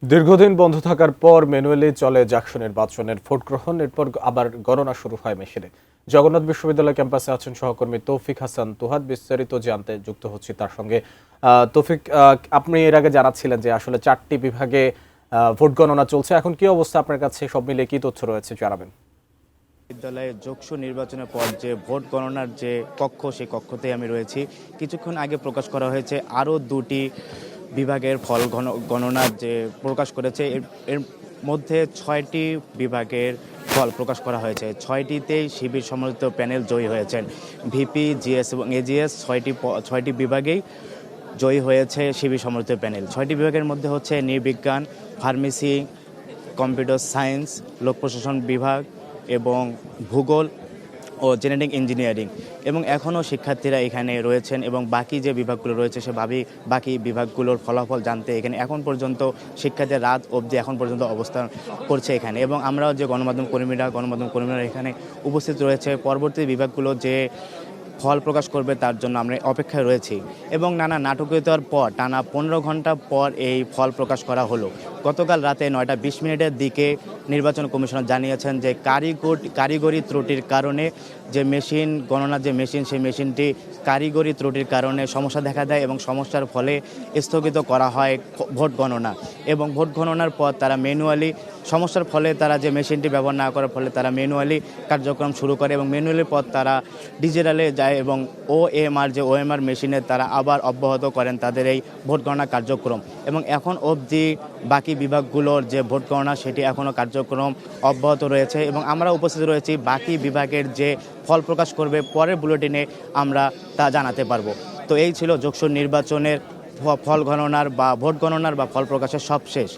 দীর্ঘদিন বন্ধ থাকার পর ম্যানুয়ালি চলে জাকসু নির্বাচনের ভোট গ্রহণ, এরপর আবার গণনা শুরু হয় মেশিনে। জগন্নাথ বিশ্ববিদ্যালয় ক্যাম্পাসে আছেন সহকর্মী তৌফিক হাসান তুহাদ। বিস্তারিত জানতে যুক্ত হচ্ছি তার সঙ্গে। তৌফিক, আপনি এর আগে জানাচ্ছিলেন যে আসলে 4টি বিভাগে ভোট গণনা চলছে, এখন কি অবস্থা আপনার কাছে? সব মিলে কি তথ্য রয়েছে জানাবেন। বিদ্যালয়ে যোগসু নির্বাচনের পর যে ভোট গণনার যে কক্ষ, সেই কক্ষতেই আমি রয়েছি। কিছুক্ষণ আগে প্রকাশ করা হয়েছে আরও 2টি বিভাগের ফল গণনার যে প্রকাশ করেছে। এর মধ্যে 6টি বিভাগের ফল প্রকাশ করা হয়েছে। 6টিতেই শিবির সমর্থিত প্যানেল জয়ী হয়েছেন। ভিপি, জিএস এবং এজিএস 6টি বিভাগেই জয়ী হয়েছে শিবির সমর্থিত প্যানেল। 6টি বিভাগের মধ্যে হচ্ছে নৃবিজ্ঞান, ফার্মেসি, কম্পিউটার সায়েন্স, লোক প্রশাসন বিভাগ এবং ভূগোল ও জেনেটিক ইঞ্জিনিয়ারিং। এবং এখনও শিক্ষার্থীরা এখানে রয়েছেন এবং বাকি যে বিভাগগুলো রয়েছে সে বাকি বিভাগগুলোর ফলাফল জানতে এখানে এখন পর্যন্ত শিক্ষার্থীরা রাত অবধি এখন পর্যন্ত অবস্থান করছে এখানে। এবং আমরাও যে গণমাধ্যম কর্মীরা এখানে উপস্থিত রয়েছে, পরবর্তী বিভাগগুলো যে ফল প্রকাশ করবে তার জন্য আমরা অপেক্ষায় রয়েছি। এবং নানা নাটকীয়তার পর টানা 15 ঘন্টা পর এই ফল প্রকাশ করা হলো। গতকাল রাতে 9টা 20 মিনিটের দিকে নির্বাচন কমিশনার জানিয়েছেন যে কারিগরি ত্রুটির কারণে যে মেশিন গণনার যে মেশিন, সেই মেশিনটি কারিগরি ত্রুটির কারণে সমস্যা দেখা দেয় এবং সমস্যার ফলে স্থগিত করা হয় ভোট গণনা। এবং ভোট গণনার পর তারা ম্যানুয়ালি সমস্যার ফলে তারা যে মেশিনটি ব্যবহার না করার ফলে তারা ম্যানুয়ালি কার্যক্রম শুরু করে এবং ম্যানুয়ালির পর তারা ডিজিটালে যায় এবং ওএমআর মেশিনে তারা আবার অব্যাহত করেন তাদের এই ভোট গণনা কার্যক্রম। এবং এখন অবধি বাকি বিভাগগুলোর যে ভোট গণনা সেটি এখনও কার্যক্রম অব্যাহত রয়েছে এবং আমরা উপস্থিত রয়েছি। বাকি বিভাগের যে ফল প্রকাশ করবে পরের বুলেটিনে আমরা তা জানাতে পারবো। তো এই ছিল যোগসু নির্বাচনের ফল গণনার বা ভোট গণনার বা ফল প্রকাশের সবশেষ